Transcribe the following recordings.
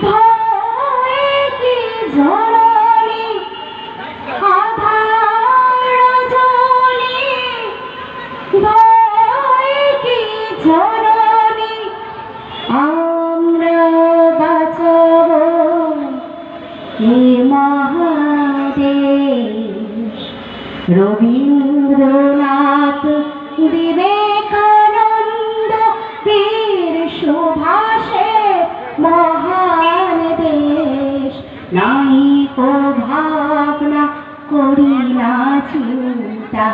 ভয়ে কি জননী আধার জনি, ভয়ে কি জননী আমরা বাঁচাবো এ মহাদেশ। রবীন্দ্রনাথ, বিবেকানন্দ, বীর সুভাষে মহান দেশ। নাই কো ভাবনা, করি না চিন্তা,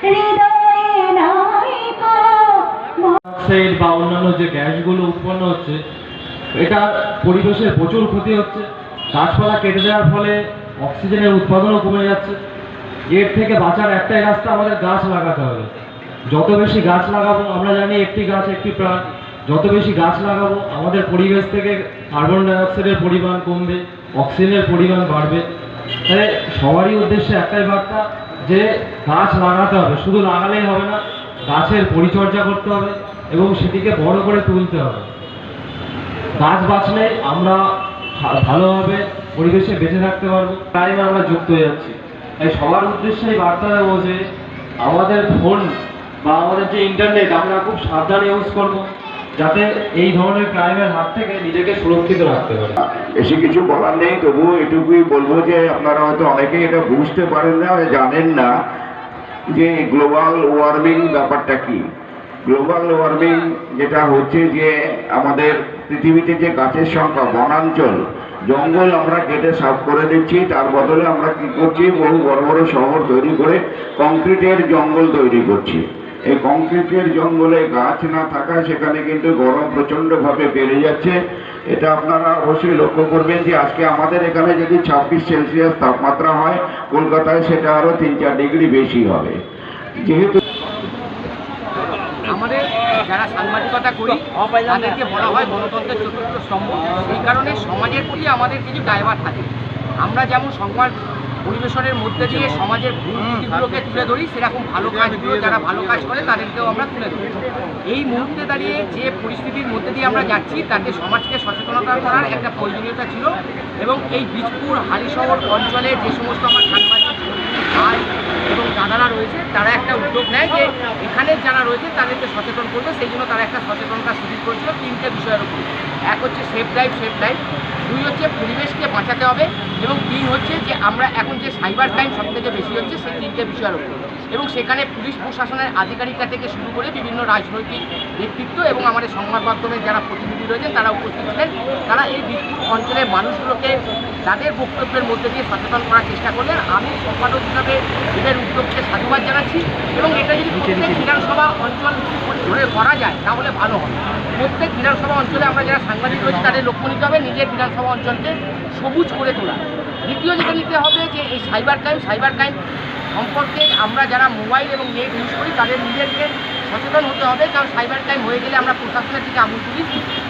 হৃদয়ে নাই কো অক্সাইড বা অন্যান্য যে গ্যাসগুলো উৎপন্ন হচ্ছে, এটা পরিবেশের প্রচুর ক্ষতি হচ্ছে। গাছপালা কেটে দেওয়ার ফলে অক্সিজেনের উৎপাদনও কমে যাচ্ছে। এর থেকে বাঁচার একটাই রাস্তা, আমাদের গাছ লাগাতে হবে। যত বেশি গাছ লাগাবো, আমরা জানি একটি গাছ একটি প্রাণ, যত বেশি গাছ লাগাবো আমাদের পরিবেশ থেকে কার্বন ডাইঅক্সাইডের পরিমাণ কমবে, অক্সিজেনের পরিমাণ বাড়বে। তাই সবারই উদ্দেশ্যে একটাই বার্তা যে গাছ লাগাতে হবে। শুধু লাগালেই হবে না, গাছের পরিচর্যা করতে হবে এবং সেটিকে বড় করে তুলতে হবে। গাছ বাঁচলে আমরা ভালোভাবে পরিবেশে বেঁচে থাকতে পারবো, টাইমে আমরা যুক্ত হয়ে যাচ্ছি। তাই সবার উদ্দেশ্যে এই বার্তা দেবো যে আমাদের ফোন বা আমাদের যে ইন্টারনেট আমরা খুব সাবধানে ইউজ করবো, যাতে এই ধরনের ক্রাইমের হাত থেকে নিজেকে সুরক্ষিত রাখতে পারি। বেশি কিছু বলার নেই, তবুও এটুকুই বলবো যে আপনারা হয়তো অনেকেই এটা বুঝতে পারেন না, জানেন না যে গ্লোবাল ওয়ার্মিং ব্যাপারটা কি। গ্লোবাল ওয়ার্মিং যেটা হচ্ছে যে আমাদের পৃথিবীতে যে গাছের সংখ্যা, বনাঞ্চল, জঙ্গল আমরা কেটে সাফ করে দিচ্ছি, তার বদলে আমরা কি করছি, বহু বড় বড় শহর তৈরি করে কংক্রিটের জঙ্গল তৈরি করছি। এই কংক্রিটের জঙ্গলে গাছ না থাকায় সেখানে কিন্তু গরম প্রচণ্ডভাবে বেড়ে যাচ্ছে। এটা আপনারা অবশ্যই লক্ষ্য করবেন যে আজকে আমাদের এখানে যদি 26 সেলসিয়াস তাপমাত্রা হয়, কলকাতায় সেটা আরও 3-4 ডিগ্রি বেশি হবে। যেহেতু আমাদের যারা সাংবাদিকতা করি তাদেরকে বলা হয় গণতন্ত্রের চতুর্থ স্তম্ভ। এই কারণে সমাজের প্রতি আমাদের কিছু দায়ভার থাকে। আমরা যেমন সংবাদ পরিবেশনের মধ্যে দিয়ে সমাজের ভুল ত্রুটিগুলোকে তুলে ধরি, সেরকম ভালো কাজগুলো যারা ভালো কাজ করে তাদেরকেও আমরা তুলে ধরি। এই মুহূর্তে দাঁড়িয়ে যে পরিস্থিতির মধ্যে দিয়ে আমরা যাচ্ছি, তাতে সমাজকে সচেতনতা করার একটা প্রয়োজনীয়তা ছিল। এবং এই বীজপুর হালিশহর অঞ্চলে যে সমস্ত আমার সাংবাদিক ভাই এবং দাদারা রয়েছে, তারা একটা উদ্যোগ নেয় যে এখানে যারা রয়েছে তাদেরকে সচেতন করবে। সেই জন্য তারা একটা সচেতনতা শিবির করেছিল 3টে বিষয়ের উপর। এক হচ্ছে সেফ লাইফ, 2 হচ্ছে পরিবেশকে বাঁচাতে হবে, এবং 3 হচ্ছে যে আমরা এখন যে সাইবার ক্রাইম সবথেকে বেশি হচ্ছে, সেই 3টে বিষয়ের উপর। এবং সেখানে পুলিশ প্রশাসনের আধিকারিকরা থেকে শুরু করে বিভিন্ন রাজনৈতিক ব্যক্তিত্ব এবং আমাদের সংবাদ মাধ্যমের যারা প্রতিনিধি রয়েছেন তারা উপস্থিত ছিলেন। তারা এই বীজপুর অঞ্চলের মানুষগুলোকে তাদের বক্তব্যের মধ্যে দিয়ে সচেতন করার চেষ্টা করলেন। আমি সম্পাদক হিসাবে এদের উদ্যোগকে সাধুবাদ জানাচ্ছি, এবং এটা যদি প্রত্যেক বিধানসভা অঞ্চল ধরে করা যায় তাহলে ভালো হবে। প্রত্যেক বিধানসভা অঞ্চলে আমরা যারা সাংবাদিক রয়েছে তাদের লক্ষ্য নিতে হবে নিজের বিধানসভা অঞ্চলকে সবুজ করে তোলা। দ্বিতীয় যেটা নিতে হবে যে এই সাইবার ক্রাইম সম্পর্কে আমরা যারা মোবাইল এবং নেট ইউজ করি তাদের নিজেদেরকে সচেতন হতে হবে। কারণ সাইবার ক্রাইম হয়ে গেলে আমরা প্রশাসনের দিকে আঙুল তুলি,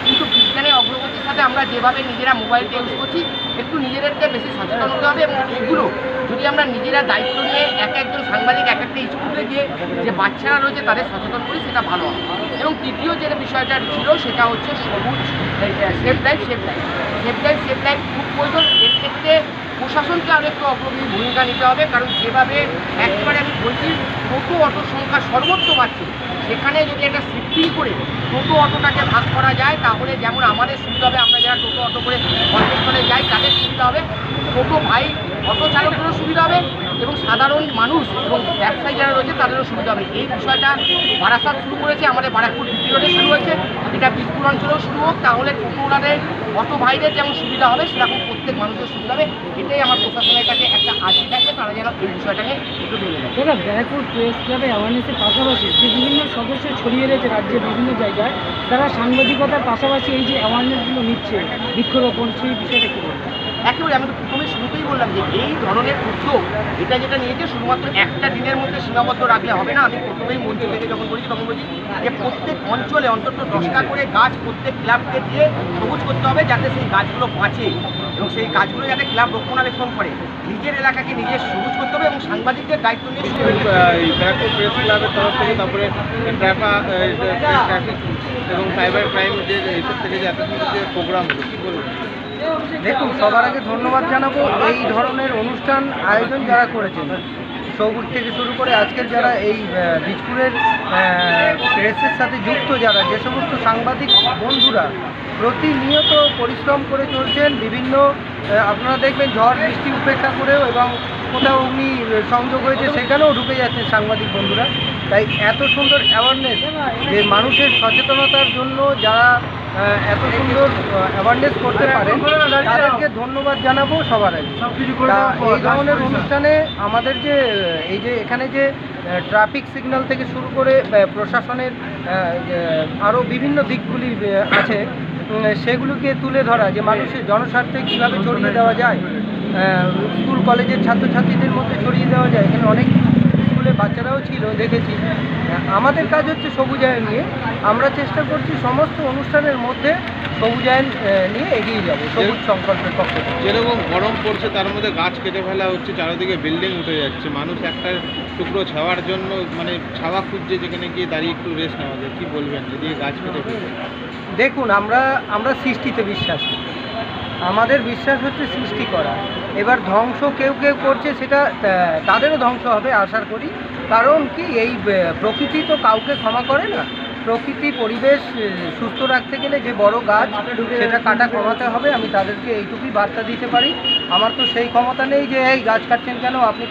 কিন্তু বিজ্ঞানের অগ্রগতির সাথে আমরা যেভাবে নিজেরা মোবাইলকে ইউজ করছি, একটু নিজেদেরকে বেশি সচেতন হতে হবে। এবং এগুলো যদি আমরা নিজেরা দায়িত্ব নিয়ে একজন সাংবাদিক একটা স্কুলে গিয়ে যে বাচ্চারা রয়েছে তাদের সচেতন করি, সেটা ভালো হবে। এবং তৃতীয় যে বিষয়টা ছিল সেটা হচ্ছে সবুজ সেফ লাইফ খুব প্রয়োজন। এর ক্ষেত্রে প্রশাসনকে আরও একটু অগ্রণী ভূমিকা নিতে হবে। কারণ যেভাবে একবারে আমি বলছি টোটো অটোর সংখ্যা সর্বোচ্চ বাড়ছে, সেখানে যদি একটা শিফটিং করে টোটো অটোটাকে ভাগ করা যায় তাহলে যেমন আমাদের সুবিধা হবে, আমরা যারা টোটো অটো করে কর্মস্থলে যাই তাদের সুবিধা হবে, টোটো ভাই অটো চালকদেরও সুবিধা হবে, এবং সাধারণ মানুষ এবং ব্যবসায়ী যারা রয়েছে তাদেরও সুবিধা হবে। এই বিষয়টা বারাসাত শুরু করেছে, আমাদের বারাকপুর দ্বিতীয় রোডে শুরু হয়েছে, এটা বীজপুর অঞ্চলেও শুরু হোক। তাহলে টোটোওয়ালাদের অটো ভাইদের যেমন সুবিধা হবে সেরকম প্রত্যেক মানুষের সুবিধা হবে। এটাই আমার প্রশাসনের কাছে একটা আর্জি থাকবে, তারা যেন এই বিষয়টাকে একটু ভেবে নেয়। দাদা, ব্যারাকপুর প্রেস ক্লাবে অ্যাওয়ারনেসের পাশাপাশি যে বিভিন্ন সদস্য ছড়িয়ে রয়েছে রাজ্যের বিভিন্ন জায়গায়, তারা সাংবাদিকতার পাশাপাশি এই যে অ্যাওয়ারনেসগুলো নিচ্ছে, বৃক্ষরোপণ, সেই বিষয়টা কী বলবেন? একেবারে আমি তো প্রথমে শুরুতেই বললাম যে এই ধরনের উদ্যোগ এটা যেটা নিয়েছে শুধুমাত্র একটা দিনের মধ্যে সীমাবদ্ধ রাখলে হবে না। আমি প্রথমেই মঞ্চ থেকে যখন বলছি তখন বলছি যে প্রত্যেক অঞ্চলে অন্তত 10টা করে গাছ প্রত্যেক ক্লাবকে দিয়ে সবুজ করতে হবে, যাতে সেই গাছগুলো বাঁচে এবং সেই গাছগুলো যাতে ক্লাব রক্ষণাবেক্ষণ করে। নিজের এলাকাকে নিজে সবুজ করতে হবে এবং সাংবাদিকদের দায়িত্ব নিয়ে ব্যারাকপুর প্রেস ক্লাবের তরফ থেকে, তারপরে এবং সাইবার ক্রাইম যে এইসব থেকে যে এত সুন্দর যে প্রোগ্রাম হলো কী বলবেন? দেখুন, সবার আগে ধন্যবাদ জানাবো এই ধরনের অনুষ্ঠান আয়োজন যারা করেছেন, সৌগুট থেকে শুরু করে আজকের যারা এই বীজপুরের প্রেসের সাথে যুক্ত যারা, যে সমস্ত সাংবাদিক বন্ধুরা প্রতিনিয়ত পরিশ্রম করে চলছেন, বিভিন্ন আপনারা দেখবেন ঝড় বৃষ্টি উপেক্ষা করেও, এবং কোথাও অগ্নি সংযোগ হয়েছে সেখানেও ঢুকে যাচ্ছেন সাংবাদিক বন্ধুরা। তাই এত সুন্দর অ্যাওয়ারনেস, যে মানুষের সচেতনতার জন্য যারা এত সুন্দর অ্যাওয়ারনেস করতে পারেন, তাদেরকে ধন্যবাদ জানাবো সবার আগে। তা এই ধরনের অনুষ্ঠানে আমাদের যে এই যে এখানে যে ট্রাফিক সিগন্যাল থেকে শুরু করে প্রশাসনের আরও বিভিন্ন দিকগুলি আছে, সেগুলোকে তুলে ধরা, যে মানুষের জনস্বার্থে কীভাবে ছড়িয়ে দেওয়া যায়, স্কুল কলেজের ছাত্রছাত্রীদের মধ্যে ছড়িয়ে দেওয়া যায়। এখানে অনেক স্কুলে বাচ্চারাও ছিল, দেখেছি। আমাদের কাজ হচ্ছে সবুজায়ন নিয়ে, আমরা চেষ্টা করছি সমস্ত অনুষ্ঠানের মধ্যে সবুজায়ন নিয়ে এগিয়ে যাব, সবুজ সংকল্পের পক্ষ থেকে। যেরকম গরম পড়ছে তার মধ্যে গাছ কেটে ফেলা হচ্ছে, চারিদিকে বিল্ডিং উঠে যাচ্ছে, মানুষ একটা টুকরো ছাওয়ার জন্য মানে ছাওয়া খুঁজছে যেখানে গিয়ে দাঁড়িয়ে একটু রেস্ট নেওয়া যায়, কী বলবেন এদিকে গাছ কেটে ফেলে? দেখুন, আমরা সৃষ্টিতে বিশ্বাসী, আমাদের বিশ্বাস হচ্ছে সৃষ্টি করা। এবার ধ্বংস কেউ কেউ করছে, সেটা তাদেরও ধ্বংস হবে আশা করি। কারণ কি, এই প্রকৃতি তো কাউকে ক্ষমা করে না। প্রকৃতি পরিবেশ সুস্থ রাখতে গেলে যে বড় গাছ, সেটা কাটা কমাতে হবে। আমি তাদেরকে এইটুকুই বার্তা দিতে পারি। আমার তো সেই ক্ষমতা নেই যে এই গাছ কাটছেন কেন, আপনি